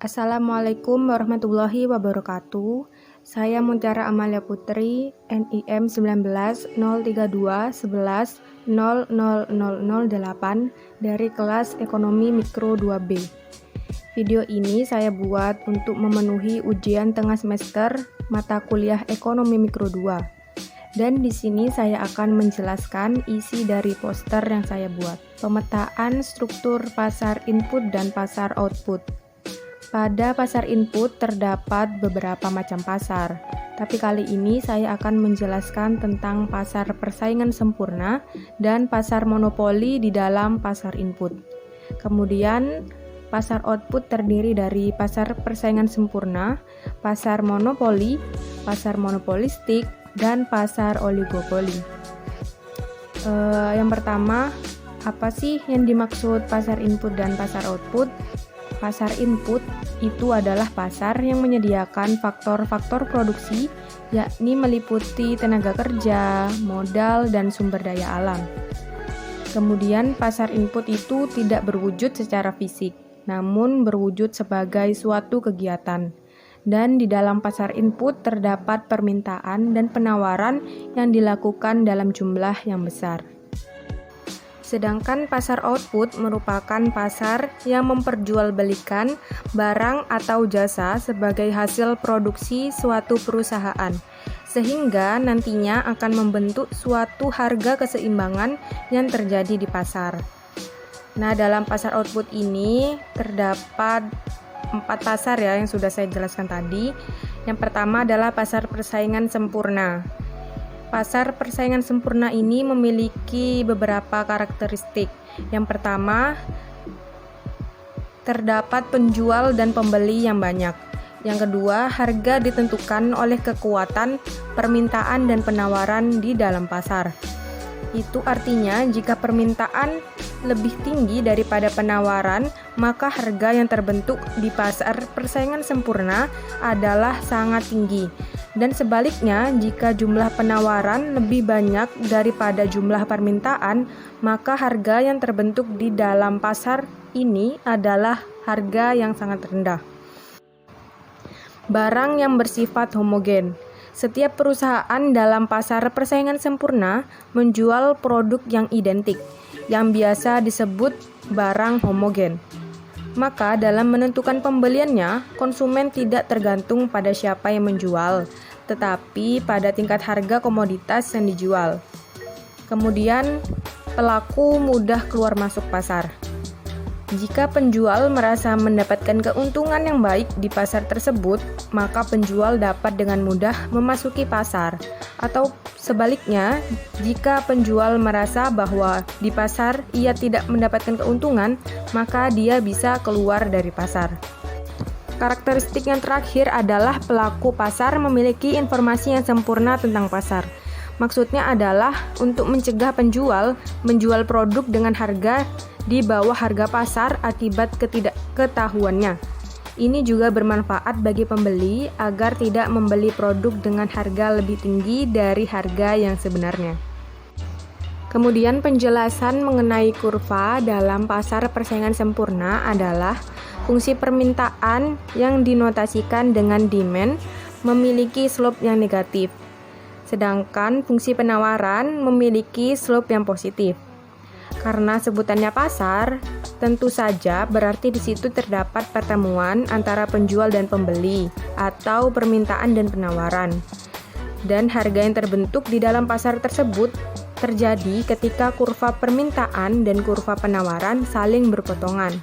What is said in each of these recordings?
Assalamualaikum warahmatullahi wabarakatuh. Saya Mutiara Amalia Putri, NIM 19 03211000008 dari kelas Ekonomi Mikro 2B. Video ini saya buat untuk memenuhi ujian tengah semester mata kuliah Ekonomi Mikro 2. Dan di sini saya akan menjelaskan isi dari poster yang saya buat. Pemetaan struktur pasar input dan pasar output. Pada pasar input terdapat beberapa macam pasar, tapi kali ini saya akan menjelaskan tentang pasar persaingan sempurna dan pasar monopoli di dalam pasar input. Kemudian, pasar output terdiri dari pasar persaingan sempurna, pasar monopolistik, dan pasar oligopoli. Yang pertama, apa sih yang dimaksud pasar input dan pasar output? Pasar input itu adalah pasar yang menyediakan faktor-faktor produksi, yakni meliputi tenaga kerja, modal, dan sumber daya alam. Kemudian pasar input itu tidak berwujud secara fisik, namun berwujud sebagai suatu kegiatan. Dan di dalam pasar input terdapat permintaan dan penawaran yang dilakukan dalam jumlah yang besar. Sedangkan pasar output merupakan pasar yang memperjualbelikan barang atau jasa sebagai hasil produksi suatu perusahaan, sehingga nantinya akan membentuk suatu harga keseimbangan yang terjadi di pasar. Nah, dalam pasar output ini terdapat 4 pasar ya yang sudah saya jelaskan tadi. Yang pertama adalah pasar persaingan sempurna. Pasar persaingan sempurna ini memiliki beberapa karakteristik. Yang pertama, terdapat penjual dan pembeli yang banyak. Yang kedua, harga ditentukan oleh kekuatan permintaan dan penawaran di dalam pasar. Itu artinya jika permintaan lebih tinggi daripada penawaran, maka harga yang terbentuk di pasar persaingan sempurna adalah sangat tinggi. Dan sebaliknya, jika jumlah penawaran lebih banyak daripada jumlah permintaan, maka harga yang terbentuk di dalam pasar ini adalah harga yang sangat rendah. Barang yang bersifat homogen. Setiap perusahaan dalam pasar persaingan sempurna menjual produk yang identik, yang biasa disebut barang homogen. Maka dalam menentukan pembeliannya, konsumen tidak tergantung pada siapa yang menjual, tetapi pada tingkat harga komoditas yang dijual. Kemudian, pelaku mudah keluar masuk pasar. Jika penjual merasa mendapatkan keuntungan yang baik di pasar tersebut, maka penjual dapat dengan mudah memasuki pasar. Atau sebaliknya, jika penjual merasa bahwa di pasar ia tidak mendapatkan keuntungan, maka dia bisa keluar dari pasar. Karakteristik yang terakhir adalah pelaku pasar memiliki informasi yang sempurna tentang pasar. Maksudnya adalah untuk mencegah penjual menjual produk dengan harga di bawah harga pasar akibat ketidakketahuannya. Ini juga bermanfaat bagi pembeli agar tidak membeli produk dengan harga lebih tinggi dari harga yang sebenarnya. Kemudian penjelasan mengenai kurva dalam pasar persaingan sempurna adalah fungsi permintaan yang dinotasikan dengan demand memiliki slope yang negatif, sedangkan fungsi penawaran memiliki slope yang positif. Karena sebutannya pasar, tentu saja berarti di situ terdapat pertemuan antara penjual dan pembeli atau permintaan dan penawaran. Dan harga yang terbentuk di dalam pasar tersebut terjadi ketika kurva permintaan dan kurva penawaran saling berpotongan.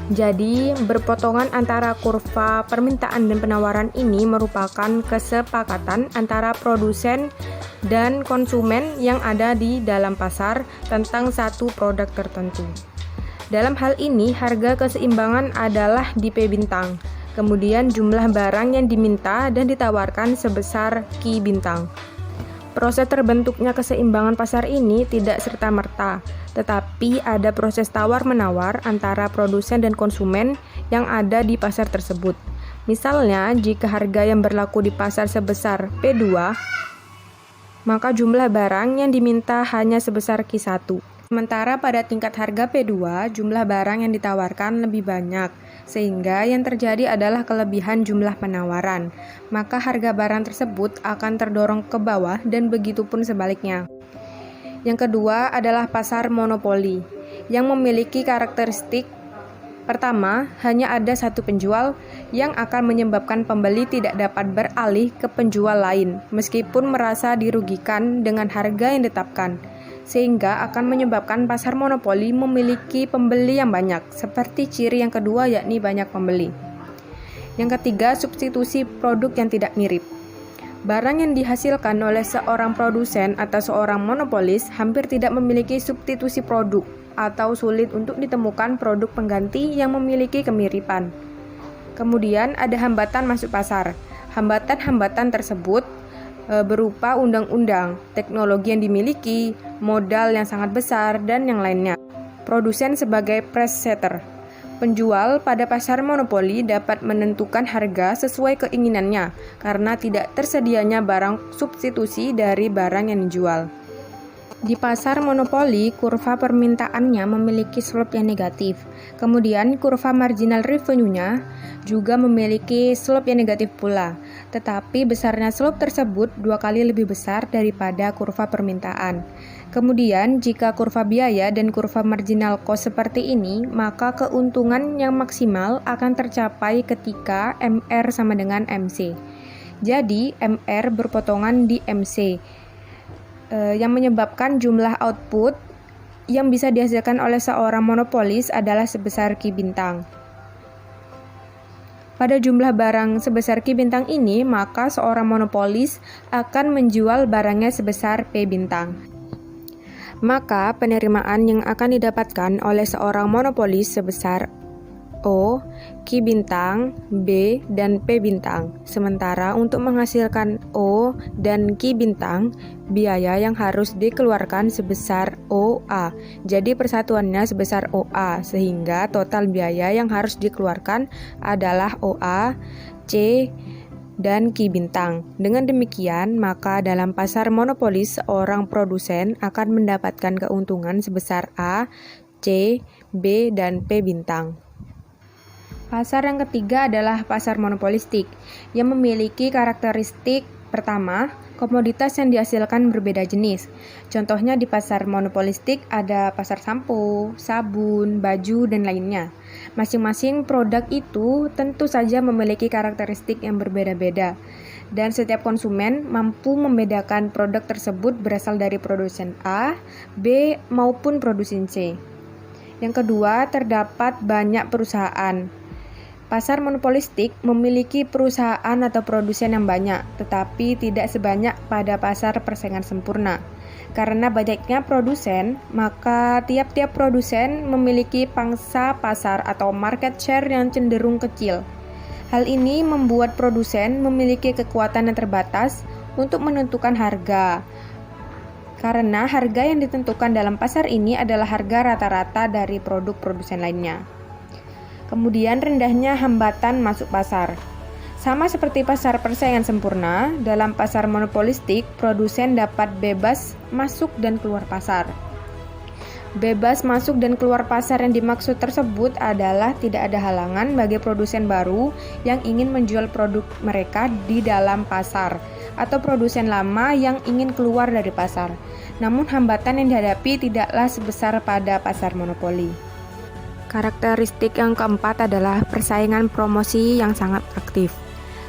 Jadi, berpotongan antara kurva permintaan dan penawaran ini merupakan kesepakatan antara produsen dan konsumen yang ada di dalam pasar tentang satu produk tertentu. Dalam hal ini, harga keseimbangan adalah di P bintang. Kemudian jumlah barang yang diminta dan ditawarkan sebesar Q bintang. Proses terbentuknya keseimbangan pasar ini tidak serta-merta, tetapi ada proses tawar-menawar antara produsen dan konsumen yang ada di pasar tersebut. Misalnya, jika harga yang berlaku di pasar sebesar P2, maka jumlah barang yang diminta hanya sebesar Q1. Sementara pada tingkat harga P2, jumlah barang yang ditawarkan lebih banyak, sehingga yang terjadi adalah kelebihan jumlah penawaran. Maka harga barang tersebut akan terdorong ke bawah dan begitu pun sebaliknya. Yang kedua adalah pasar monopoli, yang memiliki karakteristik pertama, hanya ada satu penjual yang akan menyebabkan pembeli tidak dapat beralih ke penjual lain meskipun merasa dirugikan dengan harga yang ditetapkan, sehingga akan menyebabkan pasar monopoli memiliki pembeli yang banyak, seperti ciri yang kedua yakni banyak pembeli. Yang ketiga, substitusi produk yang tidak mirip. Barang yang dihasilkan oleh seorang produsen atau seorang monopolis hampir tidak memiliki substitusi produk, atau sulit untuk ditemukan produk pengganti yang memiliki kemiripan. Kemudian ada hambatan masuk pasar. Hambatan-hambatan tersebut berupa undang-undang, teknologi yang dimiliki, modal yang sangat besar, dan yang lainnya. Produsen sebagai price setter. Penjual pada pasar monopoli dapat menentukan harga sesuai keinginannya karena tidak tersedianya barang substitusi dari barang yang dijual. Di pasar monopoli, kurva permintaannya memiliki slope yang negatif. Kemudian, kurva marginal revenue-nya juga memiliki slope yang negatif pula. Tetapi besarnya slope tersebut 2 kali lebih besar daripada kurva permintaan. Kemudian, jika kurva biaya dan kurva marginal cost seperti ini, maka keuntungan yang maksimal akan tercapai ketika MR sama dengan MC. Jadi, MR berpotongan di MC. Yang menyebabkan jumlah output yang bisa dihasilkan oleh seorang monopolis adalah sebesar Q bintang. Pada jumlah barang sebesar Q bintang ini, maka seorang monopolis akan menjual barangnya sebesar P bintang. Maka penerimaan yang akan didapatkan oleh seorang monopolis sebesar O, Q bintang, B, dan P bintang. Sementara untuk menghasilkan O dan Q bintang, biaya yang harus dikeluarkan sebesar OA. Jadi persatuannya sebesar OA, sehingga total biaya yang harus dikeluarkan adalah OA, C, dan Q bintang. Dengan demikian, maka dalam pasar monopolis seorang produsen akan mendapatkan keuntungan sebesar A, C, B, dan P bintang. Pasar yang ketiga adalah pasar monopolistik, yang memiliki karakteristik pertama, komoditas yang dihasilkan berbeda jenis. Contohnya di pasar monopolistik ada pasar sampo, sabun, baju, dan lainnya. Masing-masing produk itu tentu saja memiliki karakteristik yang berbeda-beda, dan setiap konsumen mampu membedakan produk tersebut berasal dari produsen A, B, maupun produsen C. Yang kedua, terdapat banyak perusahaan. Pasar monopolistik memiliki perusahaan atau produsen yang banyak, tetapi tidak sebanyak pada pasar persaingan sempurna. Karena banyaknya produsen, maka tiap-tiap produsen memiliki pangsa pasar atau market share yang cenderung kecil. Hal ini membuat produsen memiliki kekuatan yang terbatas untuk menentukan harga. Karena harga yang ditentukan dalam pasar ini adalah harga rata-rata dari produk produsen lainnya. Kemudian rendahnya hambatan masuk pasar. Sama seperti pasar persaingan sempurna, dalam pasar monopolistik, produsen dapat bebas masuk dan keluar pasar. Bebas masuk dan keluar pasar yang dimaksud tersebut adalah tidak ada halangan bagi produsen baru yang ingin menjual produk mereka di dalam pasar, atau produsen lama yang ingin keluar dari pasar. Namun hambatan yang dihadapi tidaklah sebesar pada pasar monopoli. Karakteristik yang keempat adalah persaingan promosi yang sangat aktif.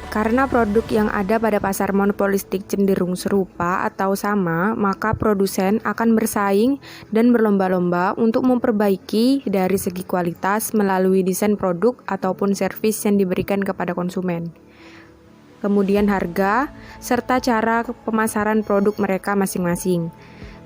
Karena produk yang ada pada pasar monopolistik cenderung serupa atau sama, maka produsen akan bersaing dan berlomba-lomba untuk memperbaiki dari segi kualitas melalui desain produk ataupun servis yang diberikan kepada konsumen. Kemudian harga, serta cara pemasaran produk mereka masing-masing.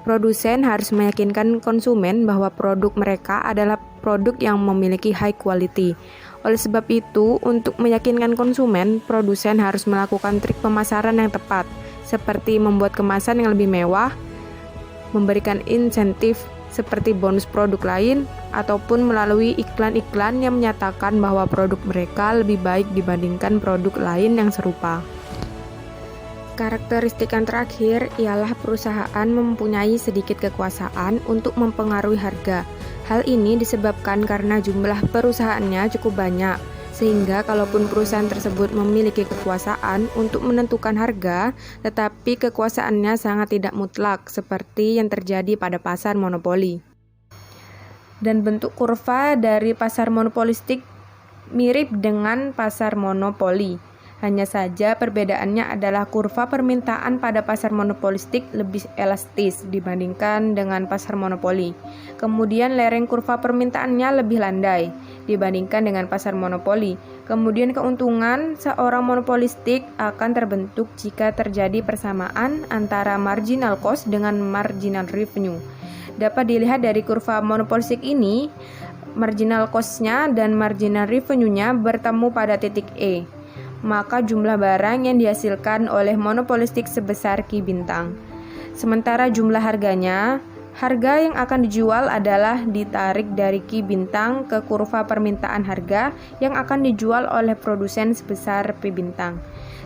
Produsen harus meyakinkan konsumen bahwa produk mereka adalah produk yang memiliki high quality. Oleh sebab itu, untuk meyakinkan konsumen, produsen harus melakukan trik pemasaran yang tepat, seperti membuat kemasan yang lebih mewah, memberikan insentif seperti bonus produk lain, ataupun melalui iklan-iklan yang menyatakan bahwa produk mereka lebih baik dibandingkan produk lain yang serupa. Karakteristik yang terakhir ialah perusahaan mempunyai sedikit kekuasaan untuk mempengaruhi harga. Hal ini disebabkan karena jumlah perusahaannya cukup banyak, sehingga kalaupun perusahaan tersebut memiliki kekuasaan untuk menentukan harga, tetapi kekuasaannya sangat tidak mutlak, seperti yang terjadi pada pasar monopoli. Dan bentuk kurva dari pasar monopolistik mirip dengan pasar monopoli. Hanya saja perbedaannya adalah kurva permintaan pada pasar monopolistik lebih elastis dibandingkan dengan pasar monopoli. Kemudian lereng kurva permintaannya lebih landai dibandingkan dengan pasar monopoli. Kemudian keuntungan seorang monopolistik akan terbentuk jika terjadi persamaan antara marginal cost dengan marginal revenue. Dapat dilihat dari kurva monopolistik ini, marginal cost-nya dan marginal revenue-nya bertemu pada titik E. Maka jumlah barang yang dihasilkan oleh monopolistik sebesar Ki bintang. Sementara jumlah harganya, harga yang akan dijual adalah ditarik dari Ki bintang ke kurva permintaan harga yang akan dijual oleh produsen sebesar P bintang.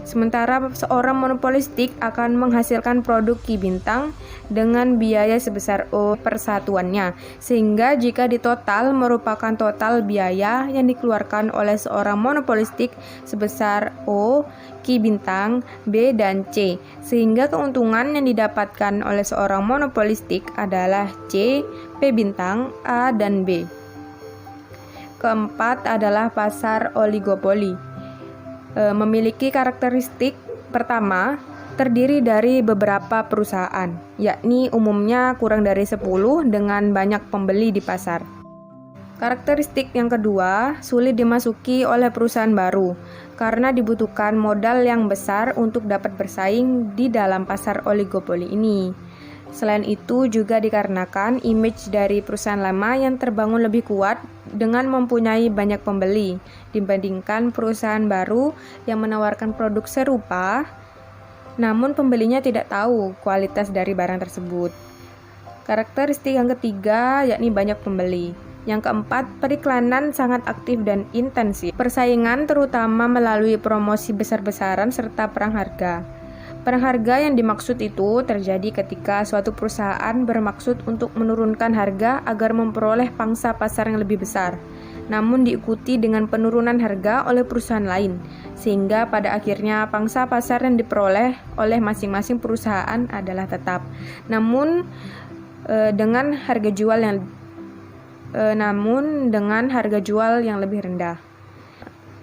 Sementara seorang monopolistik akan menghasilkan produk Ki bintang dengan biaya sebesar O per satuannya, sehingga jika ditotal merupakan total biaya yang dikeluarkan oleh seorang monopolistik sebesar O, Ki bintang, B, dan C, sehingga keuntungan yang didapatkan oleh seorang monopolistik adalah C, P bintang, A, dan B. Keempat adalah pasar oligopoli. Memiliki karakteristik pertama, terdiri dari beberapa perusahaan, yakni umumnya kurang dari 10 dengan banyak pembeli di pasar. Karakteristik yang kedua, sulit dimasuki oleh perusahaan baru karena dibutuhkan modal yang besar untuk dapat bersaing di dalam pasar oligopoli ini. Selain itu juga dikarenakan image dari perusahaan lama yang terbangun lebih kuat dengan mempunyai banyak pembeli dibandingkan perusahaan baru yang menawarkan produk serupa namun pembelinya tidak tahu kualitas dari barang tersebut. Karakteristik yang ketiga yakni banyak pembeli. Yang keempat, periklanan sangat aktif dan intensif. Persaingan terutama melalui promosi besar-besaran serta perang harga. Perang harga yang dimaksud itu terjadi ketika suatu perusahaan bermaksud untuk menurunkan harga agar memperoleh pangsa pasar yang lebih besar, namun diikuti dengan penurunan harga oleh perusahaan lain, sehingga pada akhirnya pangsa pasar yang diperoleh oleh masing-masing perusahaan adalah tetap, namun dengan harga jual yang lebih rendah.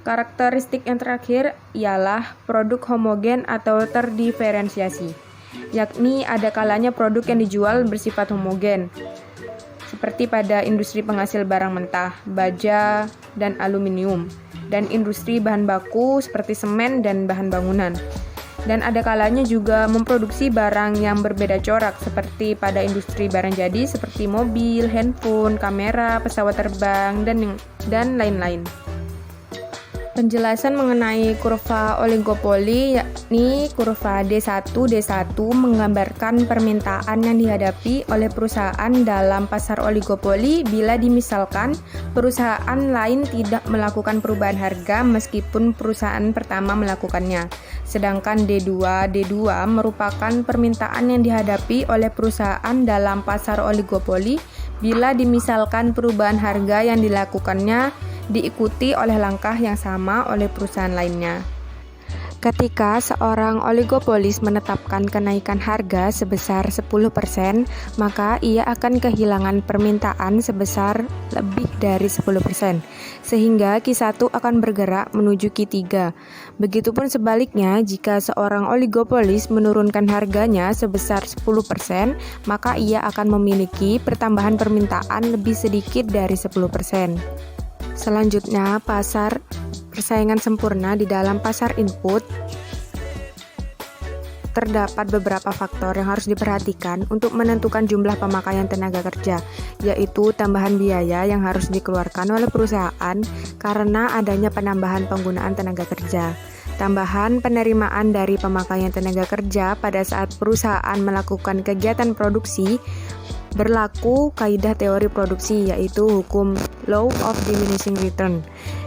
Karakteristik yang terakhir ialah produk homogen atau terdiferensiasi, yakni ada kalanya produk yang dijual bersifat homogen, seperti pada industri penghasil barang mentah, baja, dan aluminium, dan industri bahan baku seperti semen dan bahan bangunan. Dan ada kalanya juga memproduksi barang yang berbeda corak, seperti pada industri barang jadi seperti mobil, handphone, kamera, pesawat terbang, dan lain-lain. Penjelasan mengenai kurva oligopoli yakni kurva D1 menggambarkan permintaan yang dihadapi oleh perusahaan dalam pasar oligopoli bila dimisalkan perusahaan lain tidak melakukan perubahan harga meskipun perusahaan pertama melakukannya. Sedangkan D2 merupakan permintaan yang dihadapi oleh perusahaan dalam pasar oligopoli bila dimisalkan perubahan harga yang dilakukannya diikuti oleh langkah yang sama oleh perusahaan lainnya. Ketika seorang oligopolis menetapkan kenaikan harga sebesar 10%, maka ia akan kehilangan permintaan sebesar lebih dari 10%, sehingga Q1 akan bergerak menuju Q3. Begitupun sebaliknya, jika seorang oligopolis menurunkan harganya sebesar 10%, maka ia akan memiliki pertambahan permintaan lebih sedikit dari 10%. Selanjutnya, pasar persaingan sempurna. Di dalam pasar input terdapat beberapa faktor yang harus diperhatikan untuk menentukan jumlah pemakaian tenaga kerja, yaitu tambahan biaya yang harus dikeluarkan oleh perusahaan karena adanya penambahan penggunaan tenaga kerja, tambahan penerimaan dari pemakaian tenaga kerja pada saat perusahaan melakukan kegiatan produksi. Berlaku kaidah teori produksi, yaitu hukum Law of Diminishing Return,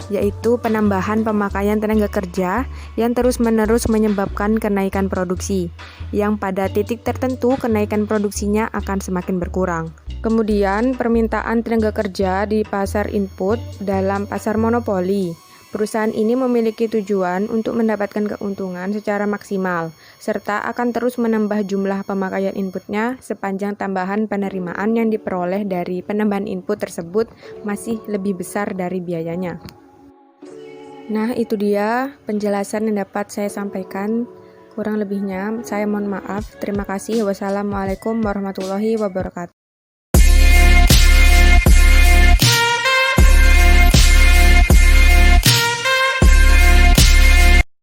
yaitu penambahan pemakaian tenaga kerja yang terus-menerus menyebabkan kenaikan produksi, yang pada titik tertentu kenaikan produksinya akan semakin berkurang. Kemudian, permintaan tenaga kerja di pasar input dalam pasar monopoli. Perusahaan ini memiliki tujuan untuk mendapatkan keuntungan secara maksimal, serta akan terus menambah jumlah pemakaian inputnya sepanjang tambahan penerimaan yang diperoleh dari penambahan input tersebut masih lebih besar dari biayanya. Nah, itu dia penjelasan yang dapat saya sampaikan. Kurang lebihnya, saya mohon maaf. Terima kasih. Wassalamualaikum warahmatullahi wabarakatuh.